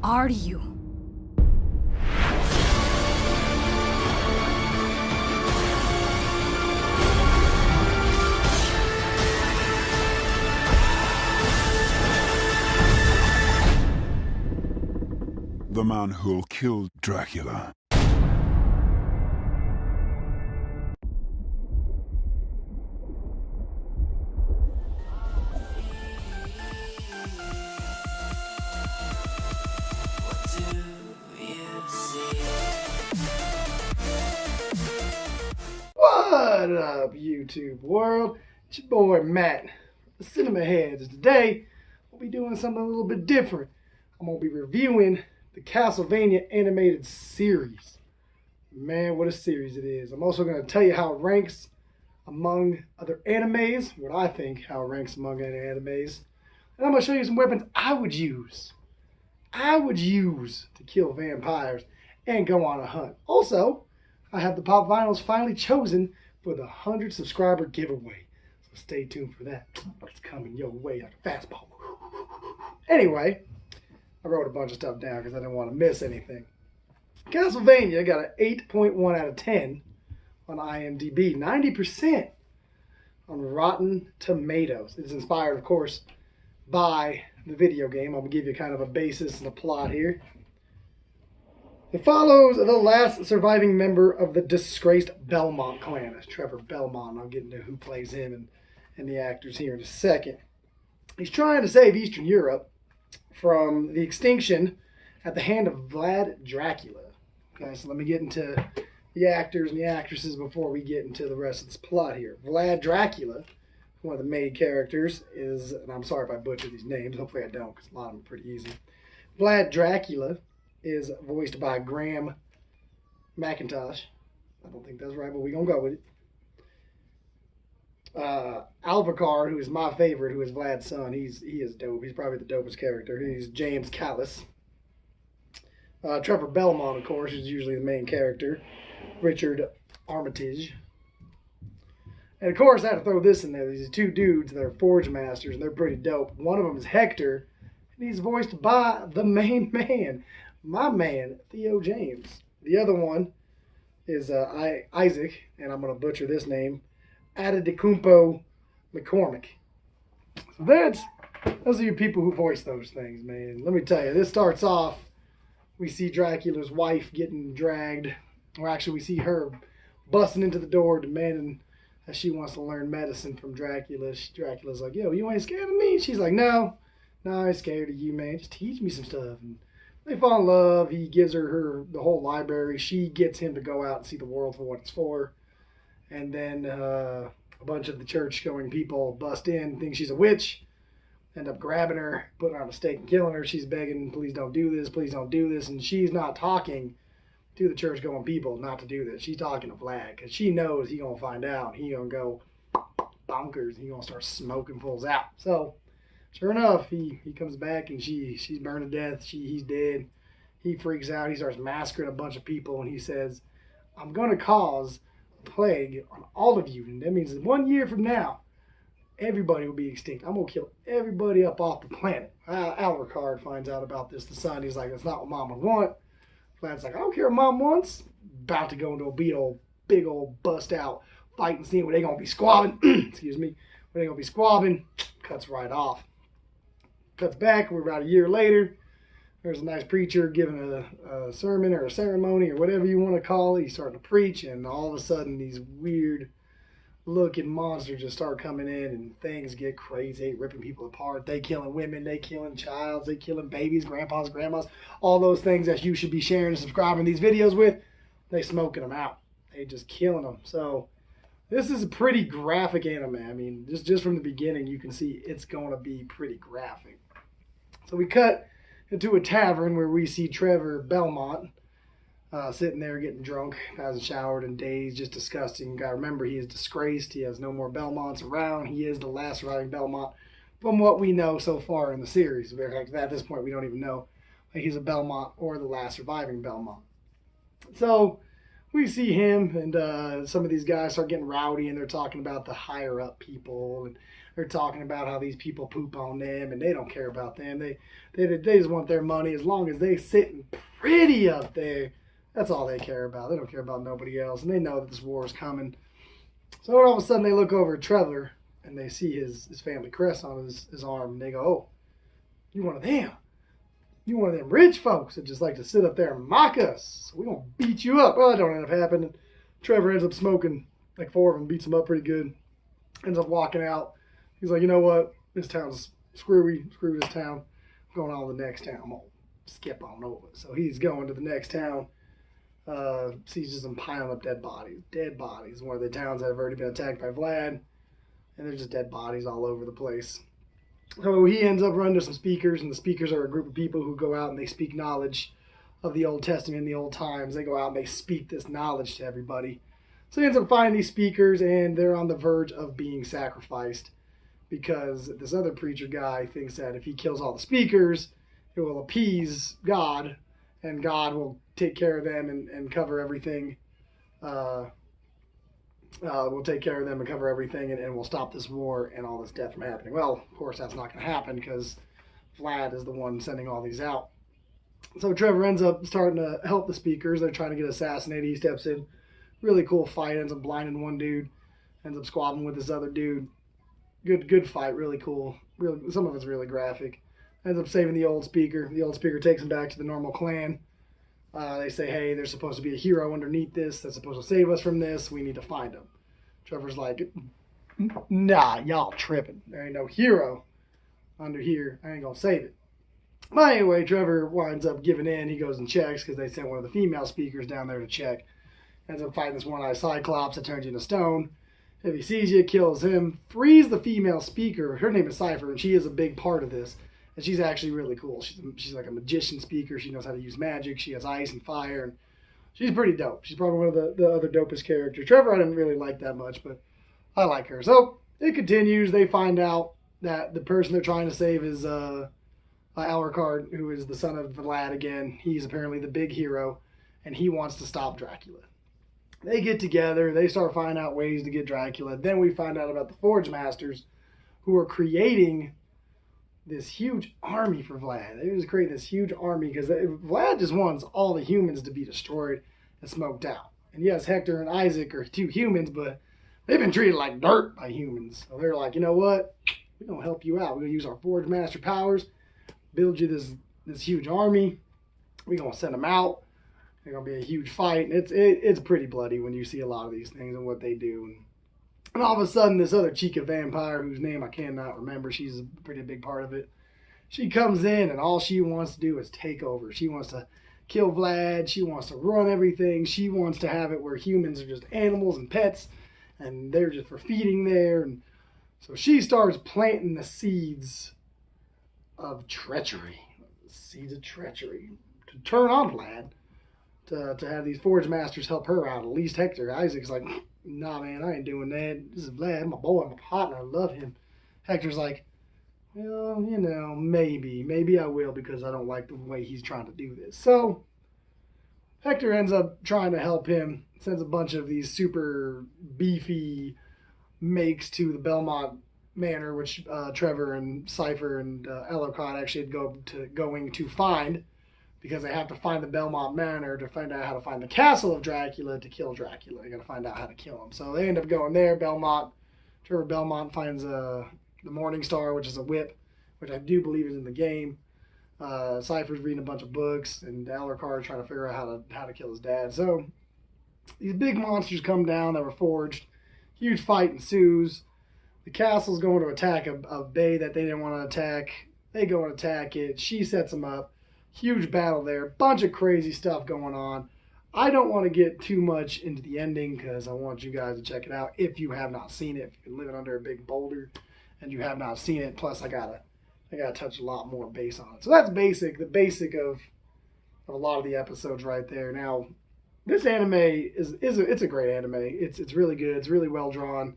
are you? The man who'll kill Dracula. What up, YouTube world? It's your boy Matt, the Cinema Heads. Today, we'll be doing something a little bit different. I'm going to be reviewing the Castlevania animated series. Man, what a series it is. I'm also going to tell you how it ranks among other animes, what I think how it ranks among other animes. And I'm going to show you some weapons I would use to kill vampires and go on a hunt. Also, I have the Pop Vinyls finally chosen for the 100 subscriber giveaway. So stay tuned for that. It's coming your way like a fastball. Anyway, I wrote a bunch of stuff down because I didn't want to miss anything. Castlevania got an 8.1 out of 10 on IMDb, 90% on Rotten Tomatoes. It's inspired, of course, by the video game. I'm going to give you kind of a basis and a plot here. It follows the last surviving member of the disgraced Belmont clan. That's Trevor Belmont. I'll get into who plays him and the actors here in a second. He's trying to save Eastern Europe from the extinction at the hand of Vlad Dracula. Okay, so let me get into the actors and the actresses before we get into the rest of this plot here. Vlad Dracula, one of the main characters, is, and I'm sorry if I butcher these names, hopefully I don't because a lot of them are pretty easy. Vlad Dracula is voiced by Graham McIntosh. I don't think that's right, but we're going to go with it. Alvacard, who is my favorite, who is Vlad's son, he is dope. He's probably the dopest character. He's James Callis. Trevor Belmont, of course, is usually the main character. Richard Armitage. And, of course, I have to throw this in there. These two dudes, they're Forge Masters, and they're pretty dope. One of them is Hector, and he's voiced by the main man, my man, Theo James. The other one is Isaac, and I'm going to butcher this name, Adedecumpo McCormick. So those are you people who voice those things, man. Let me tell you, this starts off, we see Dracula's wife getting dragged, or actually we see her busting into the door demanding that she wants to learn medicine from Dracula. Dracula's like, yo, you ain't scared of me? She's like, no, I ain't scared of you, man. Just teach me some stuff. And they fall in love. He gives her the whole library. She gets him to go out and see the world for what it's for. And then a bunch of the church-going people bust in, think she's a witch, end up grabbing her, putting her on a stake and killing her. She's begging, please don't do this, please don't do this. And she's not talking to the church-going people not to do this. She's talking to Vlad because she knows he's going to find out. He's going to go bonkers. He's going to start smoking fools out. So, sure enough, he comes back and she's burned to death. He's dead. He freaks out. He starts massacring a bunch of people and he says, I'm going to cause a plague on all of you. And that means that 1 year from now, everybody will be extinct. I'm going to kill everybody up off the planet. Alucard finds out about this. The son, he's like, that's not what mom would want. Vlad's like, I don't care what mom wants. About to go into a big old bust out fighting scene where they're going to be squabbing. Excuse me. Where they're going to be squabbing. Cuts right off. Cuts back. We're about a year later. There's a nice preacher giving a sermon or a ceremony or whatever you want to call it. He's starting to preach, and all of a sudden these weird looking monsters just start coming in and things get crazy, ripping people apart. They killing women, they killing childs, they killing babies, grandpas, grandmas, all those things that you should be sharing and subscribing these videos with. They smoking them out. They just killing them. So this is a pretty graphic anime. I mean, just from the beginning, you can see it's going to be pretty graphic. So we cut into a tavern where we see Trevor Belmont sitting there getting drunk, hasn't showered in days, just disgusting. Got to remember, he is disgraced. He has no more Belmonts around. He is the last surviving Belmont from what we know so far in the series. In fact, at this point, we don't even know if he's a Belmont or the last surviving Belmont. So we see him and some of these guys start getting rowdy and they're talking about the higher up people and They're talking about how these people poop on them and they don't care about them. They just want their money. As long as they sitting pretty up there, that's all they care about. They don't care about nobody else. And they know that this war is coming. So all of a sudden they look over at Trevor and they see his family crest on his arm. And they go, oh, you one of them. You one of them rich folks that just like to sit up there and mock us. So we're going to beat you up. Well, that don't end up happening. Trevor ends up smoking like 4 of them, beats them up pretty good. Ends up walking out. He's like, you know what? This town's screwy. Screw this town. I'm going on to the next town. I'm going to skip on over. So he's going to the next town. Sees just some piling up dead bodies. Dead bodies. One of the towns that have already been attacked by Vlad. And there's just dead bodies all over the place. So he ends up running to some speakers, and the speakers are a group of people who go out and they speak knowledge of the Old Testament in the old times. They go out and they speak this knowledge to everybody. So he ends up finding these speakers, and they're on the verge of being sacrificed because this other preacher guy thinks that if he kills all the speakers, it will appease God, and God will take care of them and cover everything. We'll take care of them and cover everything, and we'll stop this war and all this death from happening. Well, of course, that's not going to happen because Vlad is the one sending all these out. So Trevor ends up starting to help the speakers. They're trying to get assassinated. He steps in. Really cool fight. Ends up blinding one dude. Ends up squabbling with this other dude. Good fight. Really cool. Really, some of it's really graphic. Ends up saving the old speaker. The old speaker takes him back to the normal clan. They say, hey, there's supposed to be a hero underneath this that's supposed to save us from this. We need to find him. Trevor's like, nah, y'all tripping. There ain't no hero under here. I ain't going to save it. But anyway, Trevor winds up giving in. He goes and checks because they sent one of the female speakers down there to check. Ends up fighting this one-eyed Cyclops that turns you into stone. If he sees you, kills him. Frees the female speaker. Her name is Cypher, and she is a big part of this. And she's actually really cool. She's like a magician speaker. She knows how to use magic. She has ice and fire. And she's pretty dope. She's probably one of the other dopest characters. Trevor I didn't really like that much, but I like her. So it continues. They find out that the person they're trying to save is Alucard, who is the son of Vlad again. He's apparently the big hero, and he wants to stop Dracula. They get together. They start finding out ways to get Dracula. Then we find out about the Forge Masters, who are creating this huge army for Vlad. They just create this huge army because Vlad just wants all the humans to be destroyed and smoked out. And yes, Hector and Isaac are 2 humans, but they've been treated like dirt by humans. So they're like, you know what? We're going to help you out. We're going to use our Forge Master powers, build you this huge army. We're going to send them out. There's going to be a huge fight. And it's pretty bloody when you see a lot of these things and what they do. And all of a sudden, this other Chica vampire, whose name I cannot remember, she's a pretty big part of it. She comes in, and all she wants to do is take over. She wants to kill Vlad. She wants to run everything. She wants to have it where humans are just animals and pets, and they're just for feeding there. And so she starts planting the seeds of treachery. Seeds of treachery. To turn on Vlad. To have these Forge Masters help her out. At least Hector. Isaac's like, nah, man, I ain't doing that. This is Vlad, my boy, my partner, I love him. Hector's like, well, you know, maybe I will because I don't like the way he's trying to do this. So Hector ends up trying to help him, sends a bunch of these super beefy makes to the Belmont Manor, which Trevor and Cypher and Alucard actually going to find, because they have to find the Belmont Manor to find out how to find the castle of Dracula to kill Dracula. They got to find out how to kill him. So they end up going there. Trevor Belmont finds the Morning Star, which is a whip, which I do believe is in the game. Cypher's reading a bunch of books, and Alucard trying to figure out how to kill his dad. So these big monsters come down that were forged. Huge fight ensues. The castle's going to attack a bay that they didn't want to attack. They go and attack it. She sets them up. Huge battle there. Bunch of crazy stuff going on. I don't want to get too much into the ending because I want you guys to check it out if you have not seen it. If you're living under a big boulder and you have not seen it, plus I gotta touch a lot more base on it. So that's the basic of a lot of the episodes right there. Now, this anime it's a great anime. It's really good. It's really well drawn.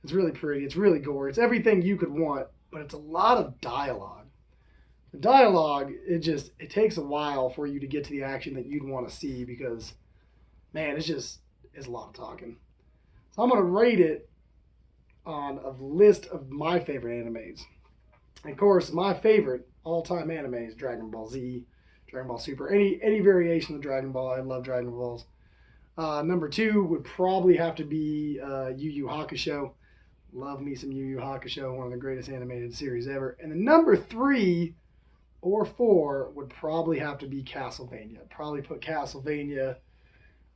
It's really pretty. It's really gory. It's everything you could want, but it's a lot of dialogue. The dialogue, it takes a while for you to get to the action that you'd want to see because, man, it's a lot of talking. So I'm going to rate it on a list of my favorite animes. And of course, my favorite all-time anime is Dragon Ball Z, Dragon Ball Super, any variation of Dragon Ball. I love Dragon Balls. Number 2 would probably have to be Yu Yu Hakusho. Love me some Yu Yu Hakusho, one of the greatest animated series ever. And then number 3 or 4 would probably have to be Castlevania. I'd probably put Castlevania,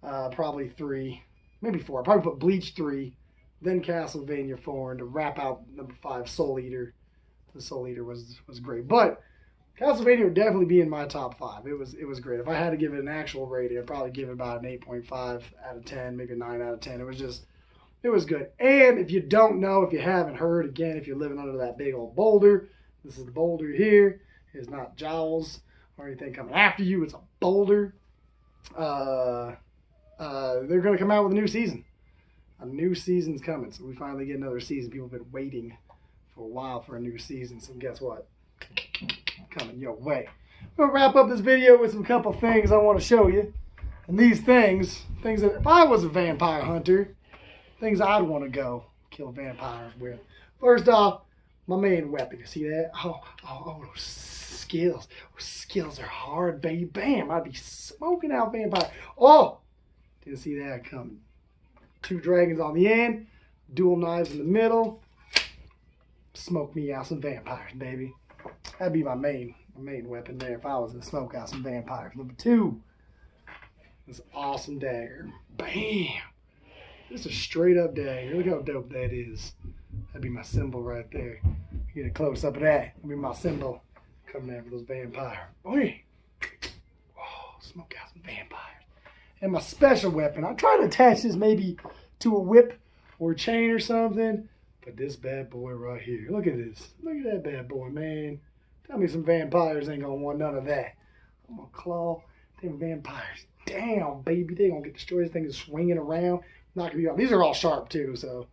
probably 3, maybe 4. I'd probably put Bleach 3, then Castlevania 4, and to wrap out number 5, Soul Eater. The Soul Eater was great. But Castlevania would definitely be in my top 5. It was great. If I had to give it an actual rating, I'd probably give it about an 8.5 out of 10, maybe a 9 out of 10. It was good. And if you don't know, if you haven't heard, again, if you're living under that big old boulder, this is the boulder here. It's not Jowls or anything coming after you. It's a boulder. They're going to come out with a new season. A new season's coming. So we finally get another season. People have been waiting for a while for a new season. So guess what? Coming your way. I'm going to wrap up this video with some couple things I want to show you. And these things that if I was a vampire hunter, things I'd want to go kill vampires with. First off, my main weapon. You see that? Oh, those skills. Those skills are hard, baby. Bam! I'd be smoking out vampire. Oh! Didn't see that coming. 2 dragons on the end. Dual knives in the middle. Smoke me out some vampires, baby. That'd be my main weapon there if I was to smoke out some vampires. Number 2. This awesome dagger. Bam! Just a straight up dagger. Look how dope that is. That'd be my symbol right there. Get a close up of that. That'd be my symbol coming after those vampires. Boy. Oh, smoke out some vampires. And my special weapon. I try to attach this maybe to a whip or a chain or something. But this bad boy right here. Look at this. Look at that bad boy, man. Tell me some vampires ain't gonna want none of that. I'm gonna claw them vampires down, baby. They gonna get destroyed. This thing is swinging around. Not gonna be on. These are all sharp too, so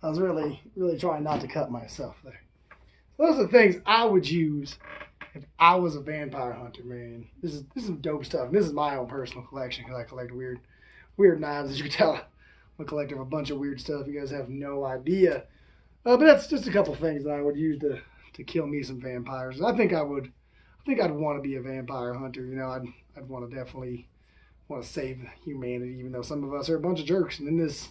I was really trying not to cut myself there. Those are the things I would use if I was a vampire hunter, man. This is some dope stuff. And this is my own personal collection because I collect weird knives. As you can tell, I'm a collector of a bunch of weird stuff. You guys have no idea. But that's just a couple things that I would use to kill me some vampires. I think I'd want to be a vampire hunter. You know, I'd want to definitely want to save humanity, even though some of us are a bunch of jerks. And in this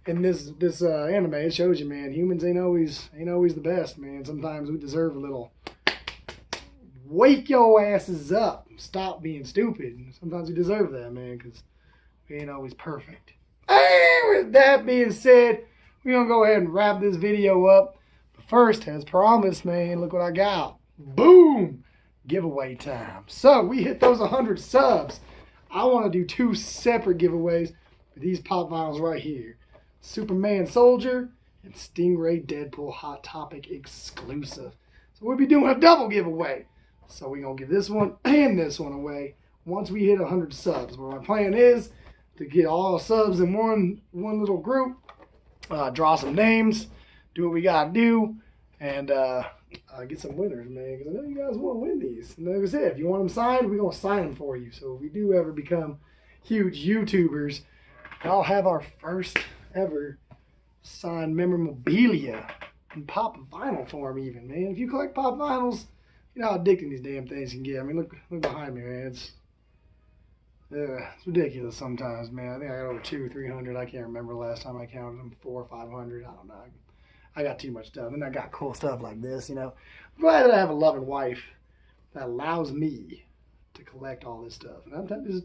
anime, it shows you, man, humans ain't always the best, man. Sometimes we deserve a little wake your asses up, stop being stupid. Sometimes we deserve that, man, because we ain't always perfect. And with that being said, we're gonna go ahead and wrap this video up. But first, as promised, man, look what I got. Boom! Giveaway time. So we hit those 100 subs. I want to do 2 separate giveaways for these pop vinyls right here. Superman Soldier and Stingray Deadpool Hot Topic exclusive. So we'll be doing a double giveaway. So we're going to give this one and this one away once we hit 100 subs. Where my plan is to get all subs in one little group, draw some names, do what we got to do, and get some winners, man, because I know you guys want to win these. And like I said, if you want them signed, we're going to sign them for you. So if we do ever become huge YouTubers, I'll have our first ever signed memorabilia in pop vinyl form even, man. If you collect pop vinyls, you know how addicting these damn things can get. I mean, look behind me, man. It's ridiculous sometimes, man. I think I got over 200-300. I can't remember last time I counted them. 400 or 500. I don't know. I got too much stuff. And I got cool stuff like this, you know. I'm glad that I have a loving wife that allows me to collect all this stuff. And I'm telling you,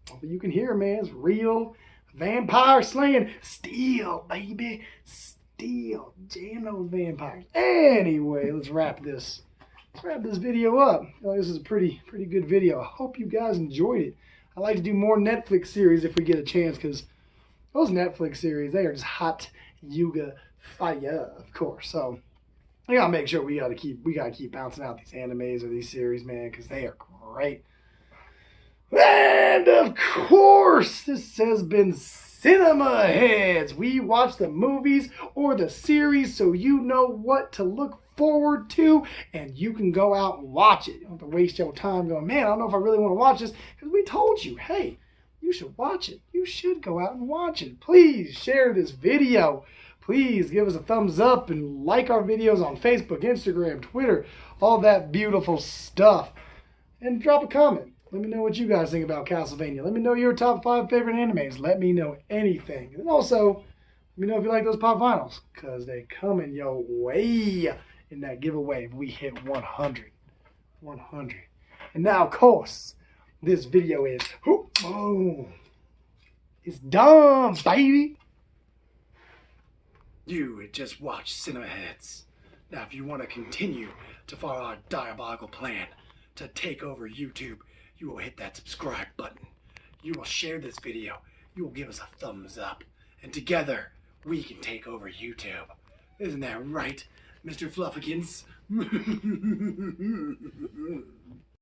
hopefully you can hear, man. It's real vampire slaying. Steel, baby. Steel. Jam those vampires. Anyway, let's wrap this video up. This is a pretty good video. I hope you guys enjoyed it. I like to do more Netflix series if we get a chance, because those Netflix series, they are just hot Yuga fire, of course. So we gotta make sure we gotta keep bouncing out these animes or these series, man, because they are great. And of course, this has been Cinema Heads. We watch the movies or the series so you know what to look forward to, and you can go out and watch it. You don't have to waste your time going, man, I don't know if I really want to watch this, because we told you, hey, you should watch it. You should go out and watch it. Please share this video. please give us a thumbs up and like our videos on Facebook, Instagram, Twitter, all that beautiful stuff. And drop a comment. Let me know what you guys think about Castlevania. Let me know your top 5 favorite animes. Let me know anything. And also, let me know if you like those pop vinyls, because they coming your way in that giveaway if we hit 100. 100. And now, of course, this video is, it's done, baby. You had just watched Cinema Heads. Now, if you want to continue to follow our diabolical plan to take over YouTube, you will hit that subscribe button. You will share this video. You will give us a thumbs up. And together, we can take over YouTube. Isn't that right, Mr. Fluffykins?